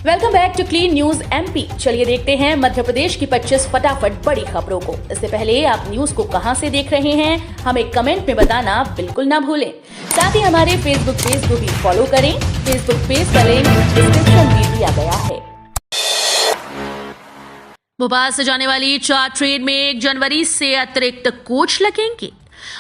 Welcome back to Clean News MP. चलिए देखते हैं मध्य प्रदेश की 25 फटाफट बड़ी खबरों को। इससे पहले आप न्यूज को कहां से देख रहे हैं हमें कमेंट में बताना बिल्कुल ना भूलें। साथ ही हमारे फेसबुक पेज को भी फॉलो करें। फेसबुक पेज का लिंक डिस्क्रिप्शन में दिया गया है। भोपाल से जाने वाली 4 ट्रेन में 1 जनवरी से अतिरिक्त कोच लगेंगे।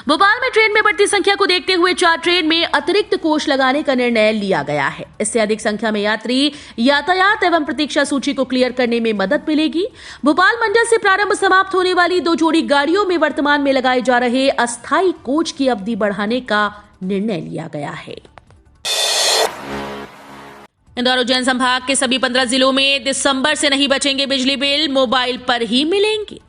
भोपाल में ट्रेन में बढ़ती संख्या को देखते हुए 4 ट्रेन में अतिरिक्त कोच लगाने का निर्णय लिया गया है। इससे अधिक संख्या में यात्री यातायात एवं प्रतीक्षा सूची को क्लियर करने में मदद मिलेगी। भोपाल मंडल से प्रारंभ समाप्त होने वाली 2 जोड़ी गाड़ियों में वर्तमान में लगाए जा रहे अस्थायी कोच की अवधि बढ़ाने का निर्णय लिया गया है। इंदौर उज्जैन संभाग के सभी 15 जिलों में दिसंबर से नहीं बचेंगे बिजली बिल, मोबाइल पर ही मिलेंगे।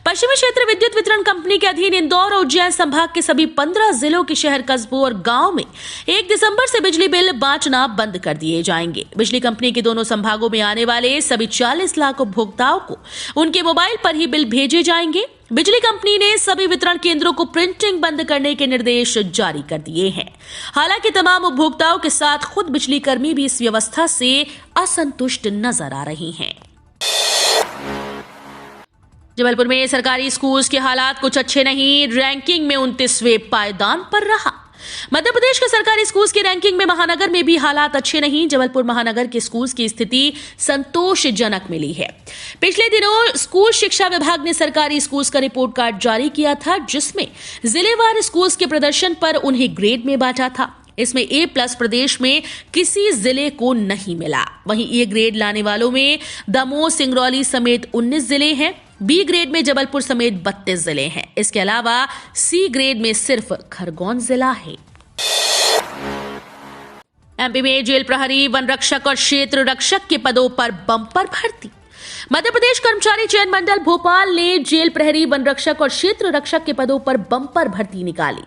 पश्चिमी क्षेत्र विद्युत वितरण कंपनी के अधीन इंदौर और उज्जैन संभाग के सभी 15 जिलों के शहर, कस्बों और गांव में 1 दिसंबर से बिजली बिल बांटना बंद कर दिए जाएंगे। बिजली कंपनी के दोनों संभागों में आने वाले सभी 40 लाख उपभोक्ताओं को उनके मोबाइल पर ही बिल भेजे जाएंगे। बिजली कंपनी ने सभी वितरण केंद्रों को प्रिंटिंग बंद करने के निर्देश जारी कर दिए हैं। हालांकि तमाम उपभोक्ताओं के साथ खुद बिजली कर्मी भी इस व्यवस्था से असंतुष्ट नजर आ रही हैं। जबलपुर में सरकारी स्कूल्स के हालात कुछ अच्छे नहीं। रैंकिंग में 29वें पायदान पर रहा। मध्य प्रदेश के सरकारी स्कूल्स की रैंकिंग में महानगर में भी हालात अच्छे नहीं। जबलपुर महानगर के स्कूल्स की स्थिति संतोषजनक मिली है। पिछले दिनों स्कूल शिक्षा विभाग ने सरकारी स्कूल्स का रिपोर्ट कार्ड जारी किया था, जिसमें जिलेवार स्कूल्स के प्रदर्शन पर उन्हें ग्रेड में बांटा था। इसमें A+ प्रदेश में किसी जिले को नहीं मिला। वहीं A ग्रेड लाने वालों में दमोह, सिंगरौली समेत 19 जिले हैं। B ग्रेड में जबलपुर समेत 32 जिले हैं। इसके अलावा C ग्रेड में सिर्फ खरगोन जिला है। एमपी में जेल प्रहरी, वन रक्षक और क्षेत्र रक्षक के पदों पर बम्पर भर्ती। मध्य प्रदेश कर्मचारी चयन मंडल भोपाल ने जेल प्रहरी, वन रक्षक और क्षेत्र रक्षक के पदों पर बम्पर भर्ती निकाली।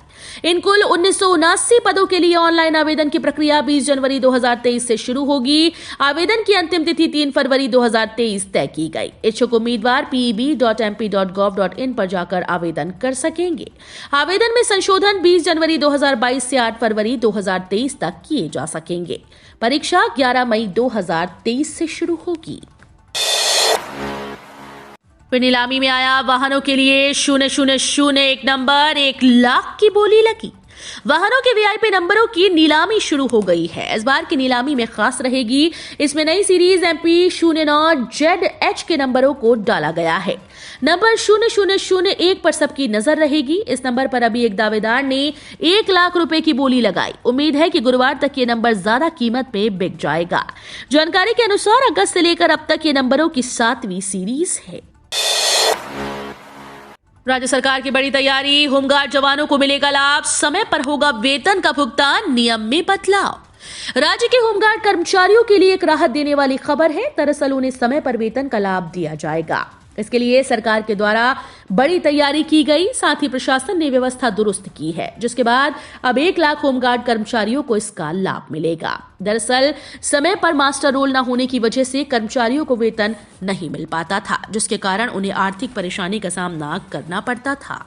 इन कुल 1979 पदों के लिए ऑनलाइन आवेदन की प्रक्रिया 20 जनवरी 2023 से शुरू होगी। आवेदन की अंतिम तिथि 3 फरवरी 2023 तय की गई। इच्छुक उम्मीदवार peb.mp.gov.in पर जाकर आवेदन कर सकेंगे। आवेदन में संशोधन 20 जनवरी 2022 से 8 फरवरी 2023 तक किए जा सकेंगे। परीक्षा 11 मई 2023 से शुरू होगी। फिर नीलामी में आया वाहनों के लिए 000 नंबर, 1 लाख की बोली लगी। वाहनों के VIP नंबरों की नीलामी शुरू हो गई है। इस बार की नीलामी में खास रहेगी। इसमें नई सीरीज MP 09ZH के नंबरों को डाला गया है। नंबर 0001 पर सबकी नजर रहेगी। इस नंबर पर अभी एक दावेदार ने 1 लाख रुपए की बोली लगाई। उम्मीद है कि गुरुवार तक ये नंबर ज्यादा कीमत में बिक जाएगा। जानकारी के अनुसार अगस्त से लेकर अब तक ये नंबरों की 7वीं सीरीज है। राज्य सरकार की बड़ी तैयारी, होमगार्ड जवानों को मिलेगा लाभ, समय पर होगा वेतन का भुगतान, नियम में बदलाव। राज्य के होमगार्ड कर्मचारियों के लिए एक राहत देने वाली खबर है। दरअसल उन्हें समय पर वेतन का लाभ दिया जाएगा। इसके लिए सरकार के द्वारा बड़ी तैयारी की गई। साथ ही प्रशासन ने व्यवस्था दुरुस्त की है, जिसके बाद अब 1 लाख होमगार्ड कर्मचारियों को इसका लाभ मिलेगा। दरअसल समय पर मास्टर रोल न होने की वजह से कर्मचारियों को वेतन नहीं मिल पाता था, जिसके कारण उन्हें आर्थिक परेशानी का सामना करना पड़ता था।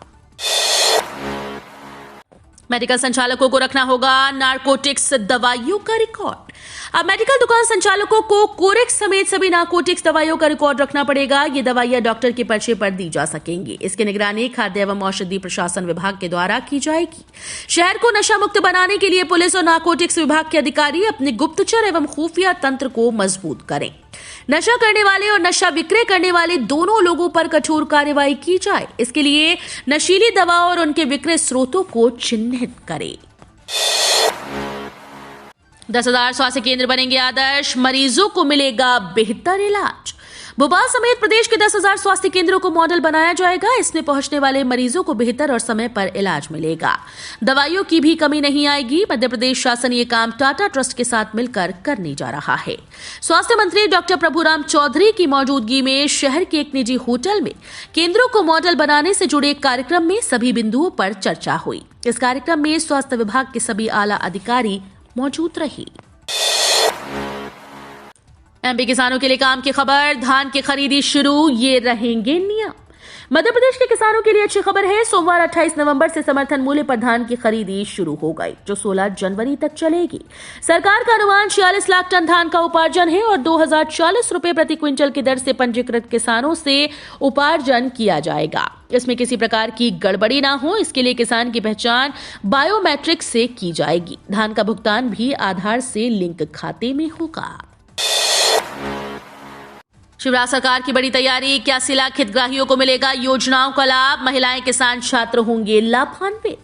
मेडिकल संचालकों को रखना होगा नारकोटिक्स दवाइयों का रिकॉर्ड। अब मेडिकल दुकान संचालकों को कोरेक्स समेत सभी नारकोटिक्स दवाइयों का रिकॉर्ड रखना पड़ेगा। ये दवाइयां डॉक्टर के पर्चे पर दी जा सकेंगी। इसकी निगरानी खाद्य एवं औषधि प्रशासन विभाग के द्वारा की जाएगी। शहर को नशा मुक्त बनाने के लिए पुलिस और नारकोटिक्स विभाग के अधिकारी अपने गुप्तचर एवं खुफिया तंत्र को मजबूत करें। नशा करने वाले और नशा विक्रय करने वाले दोनों लोगों पर कठोर कार्रवाई की जाए। इसके लिए नशीली दवाओं और उनके विक्रय स्रोतों को चिन्हित करें। 10,000 स्वास्थ्य केंद्र बनेंगे आदर्श, मरीजों को मिलेगा बेहतर इलाज। भोपाल समेत प्रदेश के 10,000 स्वास्थ्य केंद्रों को मॉडल बनाया जाएगा। इसमें पहुंचने वाले मरीजों को बेहतर और समय पर इलाज मिलेगा। दवाइयों की भी कमी नहीं आएगी। मध्य प्रदेश शासन ये काम टाटा ट्रस्ट के साथ मिलकर करने जा रहा है। स्वास्थ्य मंत्री डॉक्टर प्रभुराम चौधरी की मौजूदगी में शहर के एक निजी होटल में केंद्रों को मॉडल बनाने से जुड़े एक कार्यक्रम में सभी बिंदुओं पर चर्चा हुई। इस कार्यक्रम में स्वास्थ्य विभाग के सभी आला अधिकारी मौजूद रहे। एमपी किसानों के लिए काम की खबर, धान की खरीदी शुरू, ये रहेंगे नियम। मध्य प्रदेश के किसानों के लिए अच्छी खबर है। सोमवार 28 नवंबर से समर्थन मूल्य पर धान की खरीदी शुरू हो गई, जो 16 जनवरी तक चलेगी। सरकार का अनुमान 46 लाख टन धान का उपार्जन है और 2040 रुपए प्रति क्विंटल की दर से पंजीकृत किसानों से उपार्जन किया जाएगा। इसमें किसी प्रकार की गड़बड़ी ना हो, इसके लिए किसान की पहचान बायोमेट्रिक से की जाएगी। धान का भुगतान भी आधार से लिंक खाते में होगा। शिवराज सरकार की बड़ी तैयारी, 81 लाख हितग्राहियों को मिलेगा योजनाओं का लाभ। महिलाएं, किसान, छात्र होंगे लाभान्वित।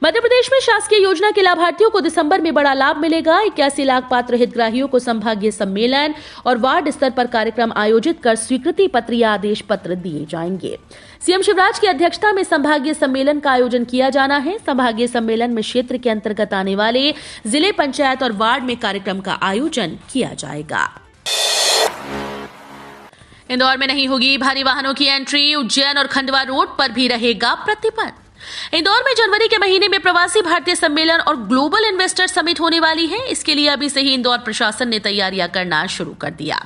मध्य प्रदेश में शासकीय योजना के लाभार्थियों को दिसंबर में बड़ा लाभ मिलेगा। 81 लाख पात्र हितग्राहियों को संभागीय सम्मेलन और वार्ड स्तर पर कार्यक्रम आयोजित कर स्वीकृति पत्र या आदेश पत्र दिए जाएंगे। सीएम शिवराज की अध्यक्षता में संभागीय सम्मेलन का आयोजन किया जाना है। संभागीय सम्मेलन में क्षेत्र के अंतर्गत आने वाले जिले, पंचायत और वार्ड में कार्यक्रम का आयोजन किया जाएगा। इंदौर में नहीं होगी भारी वाहनों की एंट्री। उज्जैन और खंडवा रोड पर भी रहेगा प्रतिबंध। इंदौर में जनवरी के महीने में प्रवासी भारतीय सम्मेलन और ग्लोबल इन्वेस्टर समिट होने वाली है। इसके लिए अभी से ही इंदौर प्रशासन ने तैयारियां करना शुरू कर दिया।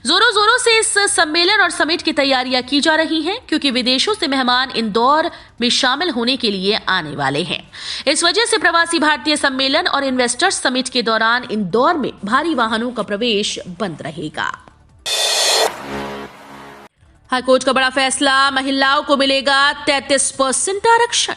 जोरों जोरों से इस सम्मेलन और समिट की तैयारियां की जा रही हैं, क्योंकि विदेशों से मेहमान इंदौर में शामिल होने के लिए आने वाले हैं। इस वजह से प्रवासी भारतीय सम्मेलन और इन्वेस्टर्स समिट के दौरान इंदौर में भारी वाहनों का प्रवेश बंद रहेगा। हाईकोर्ट का बड़ा फैसला, महिलाओं को मिलेगा 33% आरक्षण।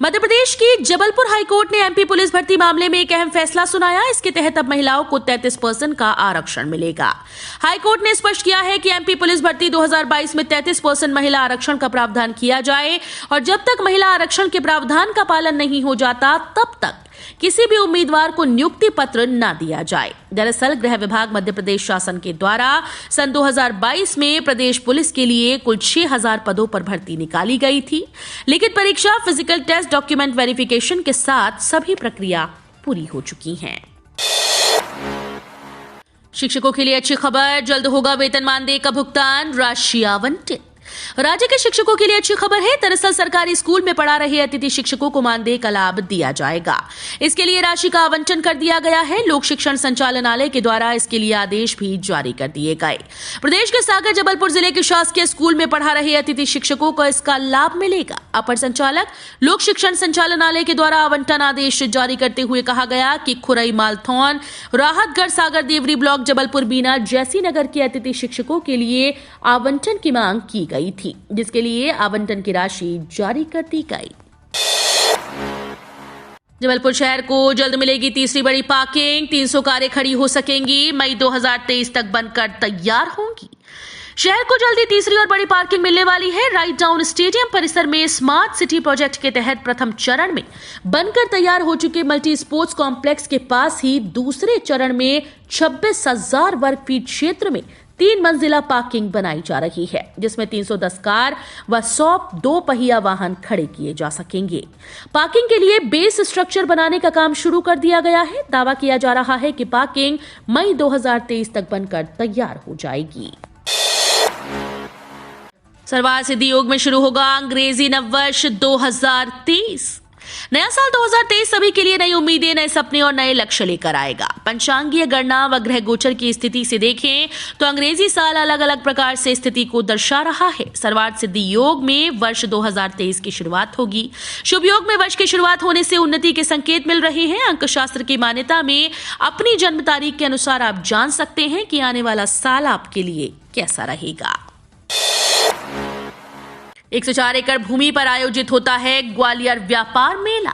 मध्य प्रदेश की जबलपुर हाईकोर्ट ने एमपी पुलिस भर्ती मामले में एक अहम फैसला सुनाया। इसके तहत अब महिलाओं को 33% का आरक्षण मिलेगा। हाईकोर्ट ने स्पष्ट किया है कि एमपी पुलिस भर्ती 2022 में 33% महिला आरक्षण का प्रावधान किया जाए और जब तक महिला आरक्षण के प्रावधान का पालन नहीं हो जाता तब तक किसी भी उम्मीदवार को नियुक्ति पत्र न दिया जाए। दरअसल गृह विभाग मध्य प्रदेश शासन के द्वारा सन 2022 में प्रदेश पुलिस के लिए कुल 6000 पदों पर भर्ती निकाली गई थी। लिखित परीक्षा, फिजिकल टेस्ट, डॉक्यूमेंट वेरिफिकेशन के साथ सभी प्रक्रिया पूरी हो चुकी हैं। शिक्षकों के लिए अच्छी खबर, जल्द होगा वेतन मानदेय का भुगतान, राशि आवंटित। राज्य के शिक्षकों के लिए अच्छी खबर है। दरअसल सरकारी स्कूल में पढ़ा रहे अतिथि शिक्षकों को मानदेय का लाभ दिया जाएगा। इसके लिए राशि का आवंटन कर दिया गया है। लोक शिक्षण संचालनालय के द्वारा इसके लिए आदेश भी जारी कर दिए गए। प्रदेश के सागर, जबलपुर जिले के शासकीय स्कूल में पढ़ा रहे अतिथि शिक्षकों को इसका लाभ मिलेगा। अपर संचालक लोक शिक्षण संचालनालय के द्वारा आवंटन आदेश जारी करते हुए कहा गया कि खुरई, मालथौन, राहतगढ़, सागर, देवरी ब्लॉक, जबलपुर, बीना, जैसी नगर के अतिथि शिक्षकों के लिए आवंटन की मांग की गई थी, जिसके लिए आवंटन की राशि जारी कर दी गई। जबलपुर शहर को जल्द मिलेगी तीसरी बड़ी पार्किंग। 300 कारें खड़ी हो सकेंगी। मई 2023 तक बनकर तैयार होंगी। शहर को जल्दी तीसरी और बड़ी पार्किंग मिलने वाली है। राइट डाउन स्टेडियम परिसर में स्मार्ट सिटी प्रोजेक्ट के तहत प्रथम चरण में बनकर तैयार हो चुके मल्टी स्पोर्ट्स कॉम्प्लेक्स के पास ही दूसरे चरण में 26,000 वर्ग फीट क्षेत्र में 3 मंजिला पार्किंग बनाई जा रही है, जिसमें 310 कार व 100 2 पहिया वाहन खड़े किए जा सकेंगे। पार्किंग के लिए बेस स्ट्रक्चर बनाने का काम शुरू कर दिया गया है। दावा किया जा रहा है कि पार्किंग मई 2023 तक बनकर तैयार हो जाएगी। सरवार सिद्धि योग में शुरू होगा अंग्रेजी नववर्ष 2023। नया साल 2023 सभी के लिए नई उम्मीदें, नए सपने और नए लक्ष्य लेकर आएगा। पंचांगीय गणना व ग्रह गोचर की स्थिति से देखें तो अंग्रेजी साल अलग अलग प्रकार से स्थिति को दर्शा रहा है। सर्वार्थ सिद्धि योग में वर्ष 2023 की शुरुआत होगी। शुभ योग में वर्ष की शुरुआत होने से उन्नति के संकेत मिल रहे हैं। अंक शास्त्र की मान्यता में अपनी जन्म तारीख के अनुसार आप जान सकते हैं कि आने वाला साल आपके लिए कैसा रहेगा। 104 एकड़ भूमि पर आयोजित होता है ग्वालियर व्यापार मेला।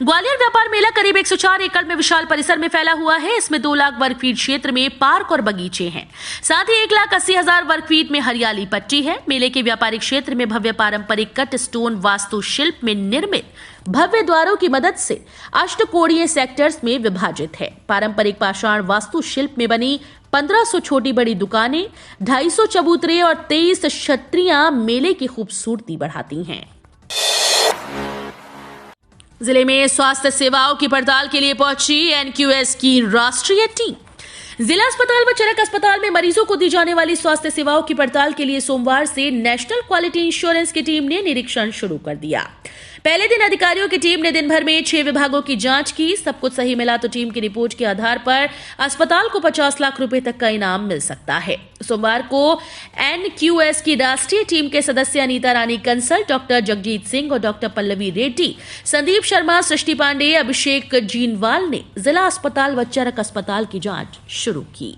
ग्वालियर व्यापार मेला करीब 104 एकड़ में विशाल परिसर में फैला हुआ है। इसमें 2 लाख वर्ग फीट क्षेत्र में पार्क और बगीचे हैं। साथ ही 1,80,000 वर्ग फीट में हरियाली पट्टी है। मेले के व्यापारिक क्षेत्र में भव्य पारंपरिक कट स्टोन वास्तुशिल्प में निर्मित भव्य द्वारों की मदद से अष्टकोणीय सेक्टर्स में विभाजित है। पारंपरिक पाषाण वास्तुशिल्प में बनी 1500 छोटी बड़ी दुकानें, 250 चबूतरे और 23 छतरियां मेले की खूबसूरती बढ़ाती हैं। जिले में स्वास्थ्य सेवाओं की पड़ताल के लिए पहुंची एनक्यूएस की राष्ट्रीय टीम। जिला अस्पताल व चरक अस्पताल में मरीजों को दी जाने वाली स्वास्थ्य सेवाओं की पड़ताल के लिए सोमवार से नेशनल क्वालिटी इंश्योरेंस की टीम ने निरीक्षण शुरू कर दिया। पहले दिन अधिकारियों की टीम ने दिन भर में 6 विभागों की जांच की। सब कुछ सही मिला तो टीम की रिपोर्ट के आधार पर अस्पताल को 50 लाख रुपए तक का इनाम मिल सकता है। सोमवार को NQS की राष्ट्रीय टीम के सदस्य अनीता रानी कंसल, डॉक्टर जगजीत सिंह और डॉक्टर पल्लवी रेड्डी, संदीप शर्मा, सृष्टि पांडे, अभिषेक जीनवाल ने जिला अस्पताल व चरक अस्पताल की जांच शुरू की।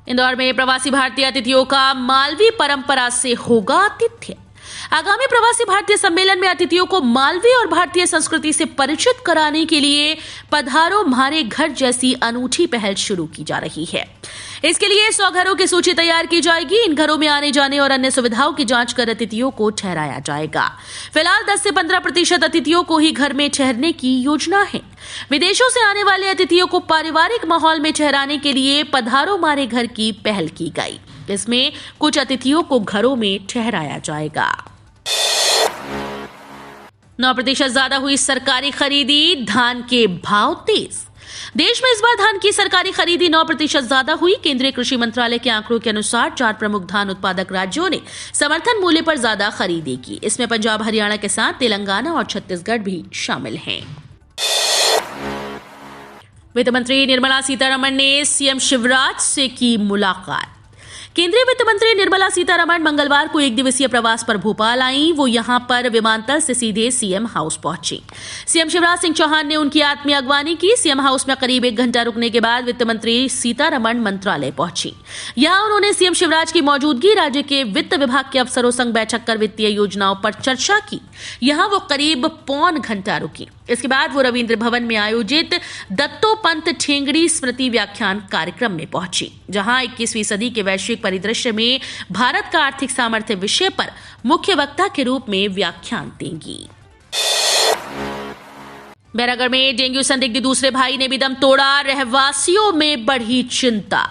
इंदौर में प्रवासी भारतीय अतिथियों का मालवी परंपरा से होगा आतिथ्य। आगामी प्रवासी भारतीय सम्मेलन में अतिथियों को मालवी और भारतीय संस्कृति से परिचित कराने के लिए पधारो म्हारे घर जैसी अनूठी पहल शुरू की जा रही है। इसके लिए 100 घरों की सूची तैयार की जाएगी। इन घरों में आने जाने और अन्य सुविधाओं की जांच कर अतिथियों को ठहराया जाएगा। फिलहाल 10 से 15% अतिथियों को ही घर में ठहरने की योजना है। विदेशों से आने वाले अतिथियों को पारिवारिक माहौल में ठहराने के लिए पधारो म्हारे घर की पहल की गई। इसमें कुछ अतिथियों को घरों में ठहराया जाएगा। 9% ज्यादा हुई सरकारी खरीदी, धान के भाव तेज। देश में इस बार धान की सरकारी खरीदी 9% ज्यादा हुई। केंद्रीय कृषि मंत्रालय के आंकड़ों के अनुसार 4 प्रमुख धान उत्पादक राज्यों ने समर्थन मूल्य पर ज्यादा खरीदी की। इसमें पंजाब, हरियाणा के साथ तेलंगाना और छत्तीसगढ़ भी शामिल हैं। वित्त मंत्री निर्मला सीतारमण ने सीएम शिवराज से की मुलाकात। केंद्रीय वित्त मंत्री निर्मला सीतारमण मंगलवार को 1 दिवसीय प्रवास पर भोपाल आई। वो यहां पर विमानतल से सीधे सीएम हाउस पहुंची। सीएम शिवराज सिंह चौहान ने उनकी आत्मीय अगवानी की। सीएम हाउस में करीब 1 घंटा रुकने के बाद वित्त मंत्री सीतारमण मंत्रालय पहुंची। यहां उन्होंने सीएम शिवराज की मौजूदगी राज्य के वित्त विभाग के अफसरों संग बैठक कर वित्तीय योजनाओं पर चर्चा की। यहां वो करीब पौन घंटा रुकी। इसके बाद वो रविंद्र भवन में आयोजित दत्तोपंत ठेंगड़ी स्मृति व्याख्यान कार्यक्रम में पहुंची, जहां 21वीं सदी के वैश्विक परिदृश्य में भारत का आर्थिक सामर्थ्य विषय पर मुख्य वक्ता के रूप में व्याख्यान देंगी। बैरागढ़ में डेंगू संदिग्ध दूसरे भाई ने भी दम तोड़ा। रहवासियों में बढ़ी चिंता।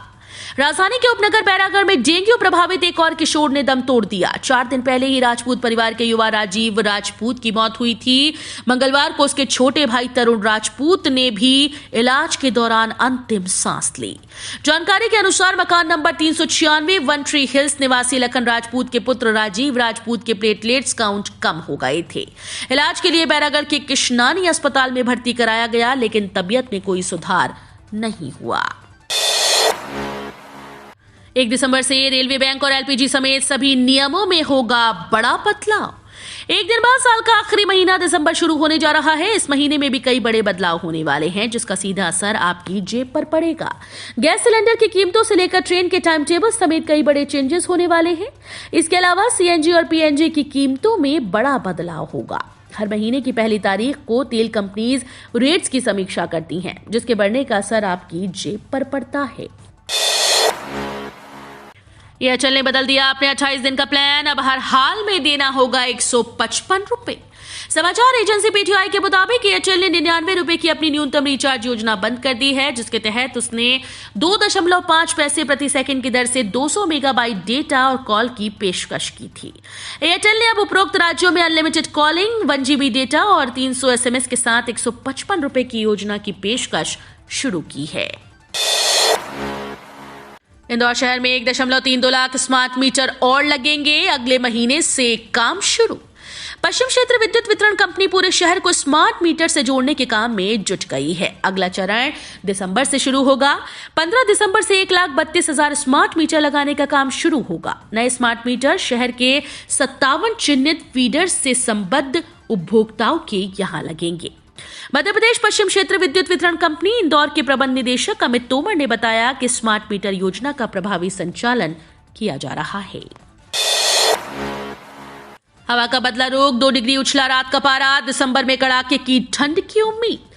राजधानी के उपनगर बैरागढ़ में डेंगू प्रभावित एक और किशोर ने दम तोड़ दिया। 4 दिन पहले ही राजपूत परिवार के युवा राजीव राजपूत की मौत हुई थी। मंगलवार को उसके छोटे भाई तरुण राजपूत ने भी इलाज के दौरान अंतिम सांस ली। जानकारी के अनुसार मकान नंबर 396 वन ट्री हिल्स निवासी लखन राजपूत के पुत्र राजीव राजपूत के प्लेटलेट्स काउंट कम हो गए थे। इलाज के लिए बैरागढ़ के किशनानी अस्पताल में भर्ती कराया गया, लेकिन तबीयत में कोई सुधार नहीं हुआ। 1 दिसंबर से रेलवे, बैंक और एलपीजी समेत सभी नियमों में होगा बड़ा बदलाव। एक दिन बाद साल का आखिरी महीना दिसंबर शुरू होने जा रहा है। इस महीने में भी कई बड़े बदलाव होने वाले हैं, जिसका सीधा असर आपकी जेब पर पड़ेगा। गैस सिलेंडर की कीमतों से लेकर ट्रेन के टाइम टेबल समेत कई बड़े चेंजेस होने वाले हैं। इसके अलावा सीएनजी और पीएनजी की कीमतों में बड़ा बदलाव होगा। हर महीने की पहली तारीख को तेल कंपनीज रेट्स की समीक्षा करती हैं, जिसके बढ़ने का असर आपकी जेब पर पड़ता है। एयरटेल ने बदल दिया अपने 28 दिन का प्लान। अब हर हाल में देना होगा 155 रुपए। समाचार एजेंसी पीटीआई के मुताबिक एयरटेल ने 99 रुपए की अपनी न्यूनतम रिचार्ज योजना बंद कर दी है, जिसके तहत उसने 2.5 पैसे प्रति सेकंड की दर से 200 मेगाबाइट डेटा और कॉल की पेशकश की थी। एयरटेल ने अब उपरोक्त राज्यों में अनलिमिटेड कॉलिंग, 1 GB डेटा और 300 SMS के साथ 155 रुपए की योजना की पेशकश शुरू की है। इंदौर शहर में 1.32 लाख स्मार्ट मीटर और लगेंगे। अगले महीने से काम शुरू। पश्चिम क्षेत्र विद्युत वितरण कंपनी पूरे शहर को स्मार्ट मीटर से जोड़ने के काम में जुट गई है। अगला चरण दिसंबर से शुरू होगा। 15 दिसंबर से 1,32,000 स्मार्ट मीटर लगाने का काम शुरू होगा। नए स्मार्ट मीटर शहर के 57 चिन्हित फीडर्स से संबद्ध उपभोक्ताओं के यहां लगेंगे। मध्य प्रदेश पश्चिम क्षेत्र विद्युत वितरण कंपनी इंदौर के प्रबंध निदेशक अमित तोमर ने बताया कि स्मार्ट मीटर योजना का प्रभावी संचालन किया जा रहा है। हवा का बदला रुख, 2 डिग्री उछला रात का पारा। दिसंबर में कड़ाके की ठंड की उम्मीद।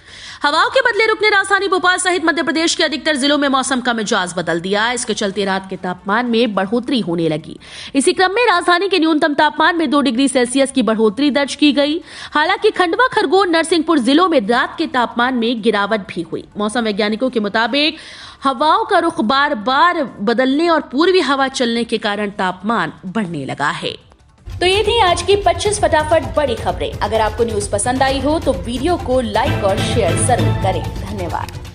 हवाओं के बदले रुख ने राजधानी भोपाल सहित मध्य प्रदेश के अधिकतर जिलों में मौसम का मिजाज बदल दिया। इसके चलते रात के तापमान में बढ़ोतरी होने लगी। इसी क्रम में राजधानी के न्यूनतम तापमान में 2 डिग्री सेल्सियस की बढ़ोतरी दर्ज की गई। हालांकि खंडवा, खरगोन, नरसिंहपुर जिलों में रात के तापमान में गिरावट भी हुई। मौसम वैज्ञानिकों के मुताबिक हवाओं का रुख बार बार बदलने और पूर्वी हवा चलने के कारण तापमान बढ़ने लगा है। तो ये थी आज की 25 फटाफट बड़ी खबरें। अगर आपको न्यूज पसंद आई हो तो वीडियो को लाइक और शेयर जरूर करें। धन्यवाद।